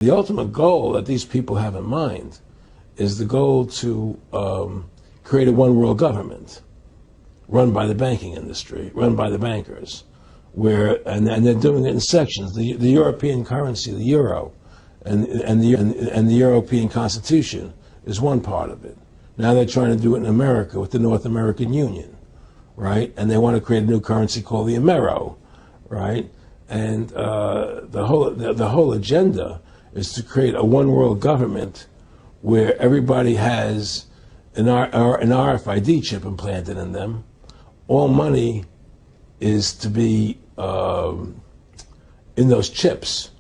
The ultimate goal that these people have in mind is the goal to create a one world government run by the banking industry, run by the bankers, and they're doing it in sections. The European currency, the euro, and the European Constitution is one part of it. Now they're trying to do it in America with the North American Union, right? And they want to create a new currency called the Amero, right? And the whole agenda is to create a one world government where everybody has an RFID chip implanted in them. All money is to be in those chips,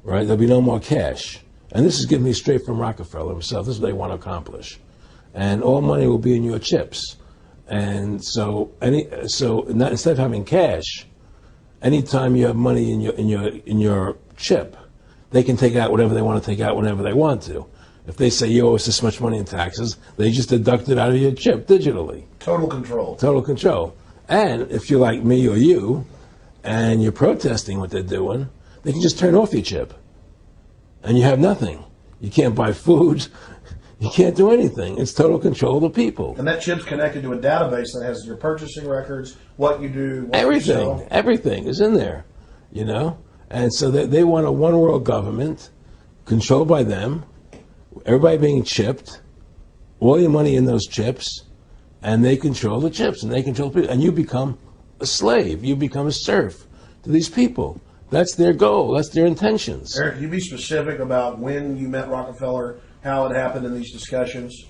right? There'll be no more cash. And this is given me straight from Rockefeller himself. This is what they want to accomplish. And all money will be in your chips. And so instead of having cash, anytime you have money in your chip, they can take out whatever they want to take out whenever they want to. If they say you owe us this much money in taxes, they just deduct it out of your chip digitally. Total control. Total control. And if you're like me or you, and you're protesting what they're doing, they can just turn off your chip. And you have nothing. You can't buy food. You can't do anything. It's total control of the people. And that chip's connected to a database that has your purchasing records, what you do, what everything, you sell. Everything is in there, you know? And so they want a one world government controlled by them, everybody being chipped, all your money in those chips, and they control the chips, and they control people. And you become a slave. You become a serf to these people. That's their goal. That's their intentions. Aaron, can you be specific about when you met Rockefeller, how it happened in these discussions?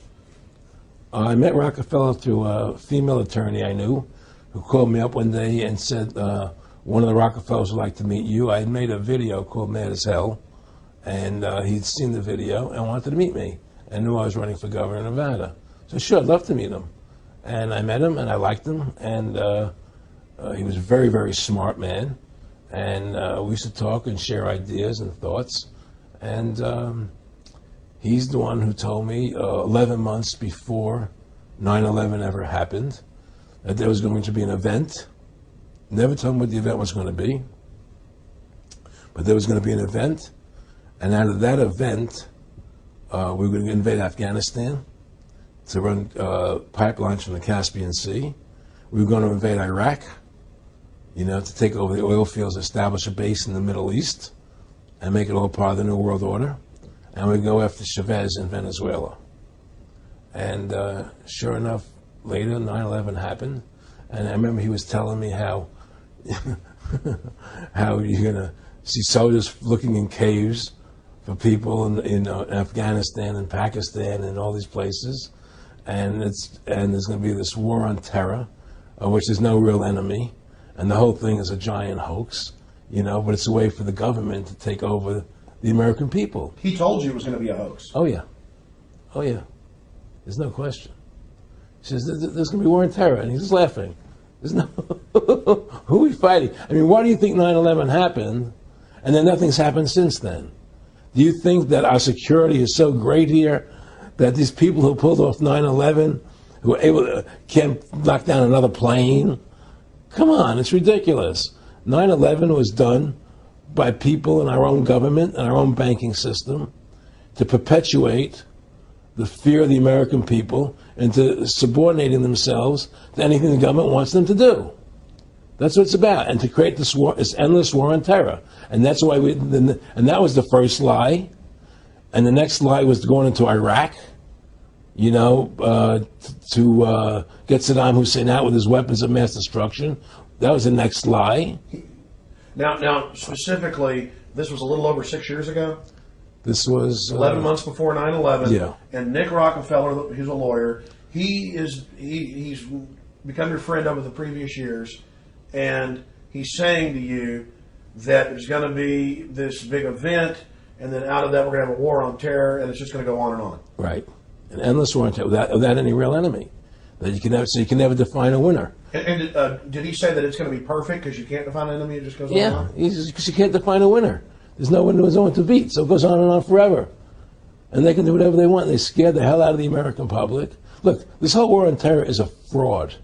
I met Rockefeller through a female attorney I knew who called me up one day and said, one of the Rockefellers would like to meet you. I had made a video called Mad as Hell, and he'd seen the video and wanted to meet me and knew I was running for governor of Nevada. So sure, I'd love to meet him. And I met him, and I liked him, and he was a very, very smart man. And we used to talk and share ideas and thoughts. And he's the one who told me 11 months before 9/11 ever happened that there was going to be an event. Never told him what the event was going to be, but there was going to be an event. And out of that event, we were going to invade Afghanistan to run pipelines from the Caspian Sea. We were going to invade Iraq, to take over the oil fields, establish a base in the Middle East, and make it all part of the New World Order. And we'd go after Chavez in Venezuela. And sure enough, later 9/11 happened. And I remember he was telling me how you're going to see soldiers looking in caves for people in Afghanistan and Pakistan and all these places. And there's going to be this war on terror, of which there's no real enemy. And the whole thing is a giant hoax, but it's a way for the government to take over the American people. He told you it was going to be a hoax. Oh, yeah. Oh, yeah. There's no question. He says, there's going to be war on terror. And he's just laughing. There's no... Who are we fighting? I mean, why do you think 9/11 happened and then nothing's happened since then? Do you think that our security is so great here that these people who pulled off 9/11, who were able to, can't knock down another plane? Come on, it's ridiculous. 9/11 was done by people in our own government and our own banking system to perpetuate the fear of the American people and to subordinating themselves to anything the government wants them to do. That's what it's about, and to create this war, this endless war on terror. And that's why and that was the first lie. And the next lie was going into Iraq, to get Saddam Hussein out with his weapons of mass destruction. That was the next lie. Now, specifically, this was a little over 6 years ago. This was 11 months before 9/11. Yeah. And Nick Rockefeller, who's a lawyer, he's become your friend over the previous years, and he's saying to you that there's going to be this big event, and then out of that we're going to have a war on terror, and it's just going to go on and on. Right. An endless war on terror without any real enemy. That you can never define a winner. And did he say that it's going to be perfect because you can't define an enemy? It just goes on and on? Yeah, because you can't define a winner. There's no one to beat, so it goes on and on forever. And they can do whatever they want. They scare the hell out of the American public. Look, this whole war on terror is a fraud.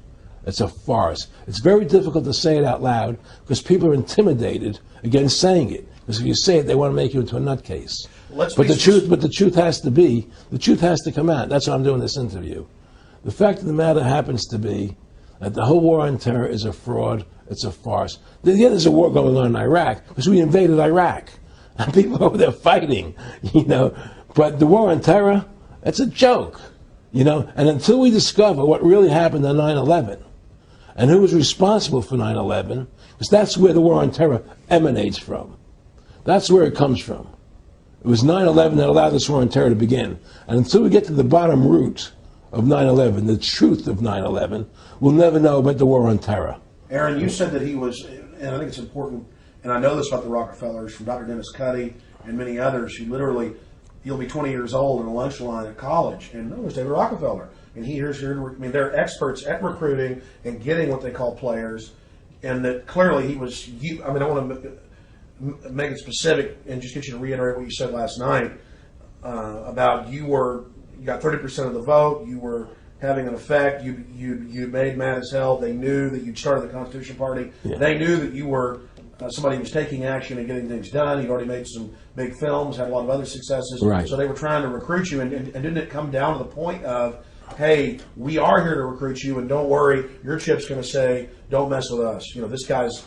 It's a farce. It's very difficult to say it out loud because people are intimidated against saying it. Because if you say it, they want to make you into a nutcase. Let's But be the truth has to come out. That's why I'm doing this interview. The fact of the matter happens to be that the whole war on terror is a fraud. It's a farce. Yeah, there's a war going on in Iraq because we invaded Iraq. And people over there fighting, But the war on terror, it's a joke, And until we discover what really happened on 9/11 and who was responsible for 9/11, because that's where the war on terror emanates from. That's where it comes from. It was 9/11 that allowed this war on terror to begin. And until we get to the bottom root of 9/11, the truth of 9/11, we'll never know about the war on terror. Aaron, you said that he was, and I think it's important, and I know this about the Rockefellers from Dr. Dennis Cuddy and many others who literally, you'll be 20 years old in a lunch line at college, and there's David Rockefeller. And they're experts at recruiting and getting what they call players, and that clearly he was, I want to make it specific and just get you to reiterate what you said last night about you got 30% of the vote, you were having an effect, you made mad as hell, they knew that you'd started the Constitution Party, They knew that you were somebody who was taking action and getting things done, you'd already made some big films, had a lot of other successes, right. So they were trying to recruit you, and didn't it come down to the point of, hey, we are here to recruit you, and don't worry, your chip's going to say, don't mess with us. This guy's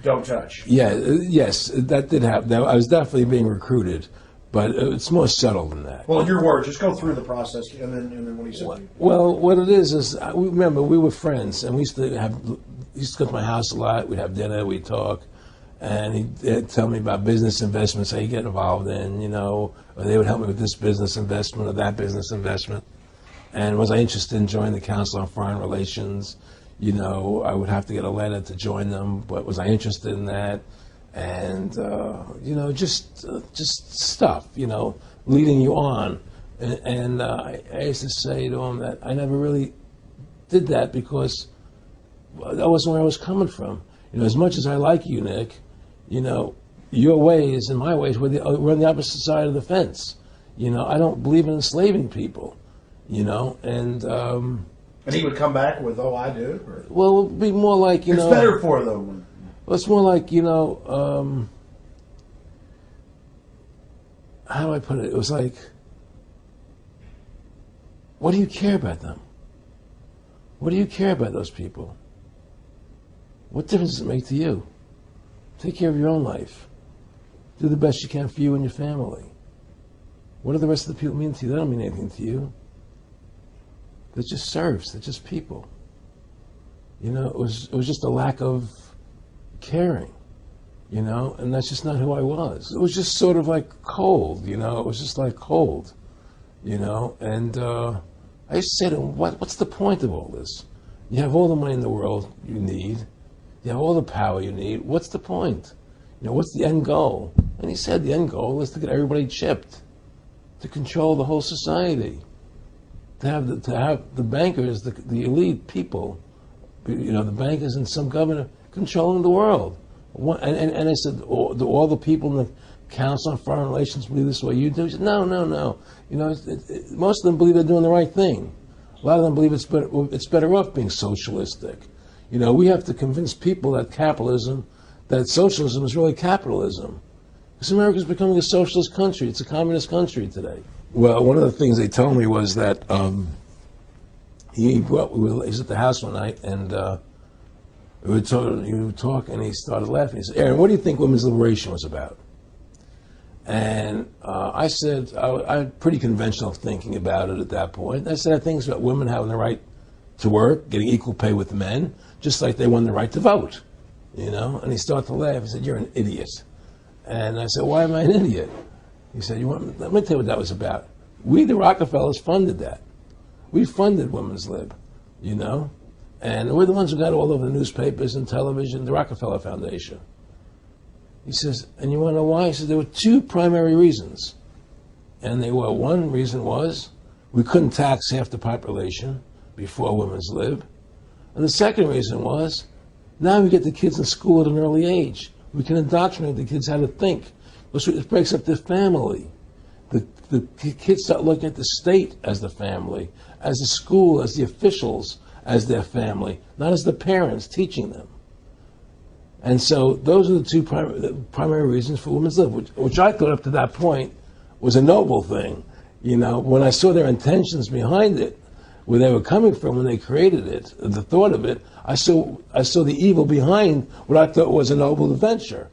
don't touch. Yeah, yes, that did happen. I was definitely being recruited, but it's more subtle than that. Well, in your words, just go through the process, and then what he said. Well, what it is remember we were friends, and we used to go to my house a lot. We'd have dinner, we'd talk, and he'd tell me about business investments that he'd get involved in, or they would help me with this business investment or that business investment. And was I interested in joining the Council on Foreign Relations? I would have to get a letter to join them, but was I interested in that? And, just stuff, leading you on. And I used to say to him that I never really did that because that wasn't where I was coming from. As much as I like you, Nick, your ways and my ways, we're on the opposite side of the fence. I don't believe in enslaving people. And he would come back with, "Oh, I do." Or? Well, it would be more like it's better for them. Well, it's more like how do I put it? It was like, what do you care about them? What do you care about those people? What difference does it make to you? Take care of your own life. Do the best you can for you and your family. What do the rest of the people mean to you? They don't mean anything to you. They're just serfs. They're just people. It was just a lack of caring, and that's just not who I was. It was just sort of like cold, it was just like cold, and I used to say to him, what's the point of all this? You have all the money in the world you need. You have all the power you need. What's the point? What's the end goal? And he said the end goal is to get everybody chipped, to control the whole society. To have the bankers, the elite people, the bankers and some governor controlling the world. And I said, do all the people in the Council on Foreign Relations believe this way you do? He said, no. Most of them believe they're doing the right thing. A lot of them believe it's better off being socialistic. We have to convince people that socialism is really capitalism. Because America's becoming a socialist country. It's a communist country today. Well, one of the things they told me was that he was at the house one night, and we were talking, and he started laughing. He said, "Aaron, what do you think women's liberation was about?" And I said, I had pretty conventional thinking about it at that point. I said, I think it's about women having the right to work, getting equal pay with men, just like they won the right to vote. And he started to laugh. He said, "You're an idiot." And I said, "Why am I an idiot?" He said, let me tell you what that was about. We, the Rockefellers, funded that. We funded Women's Lib, and we're the ones who got all over the newspapers and television, the Rockefeller Foundation. He says, and you want to know why? He says, there were two primary reasons. And one reason was we couldn't tax half the population before Women's Lib. And the second reason was now we get the kids in school at an early age. We can indoctrinate the kids how to think. It breaks up the family. The kids start looking at the state as the family, as the school, as the officials, as their family, not as the parents teaching them. And so those are the two primary reasons for women's lib, which I thought up to that point was a noble thing. You know, when I saw their intentions behind it, where they were coming from when they created it, the thought of it, I saw the evil behind what I thought was a noble adventure.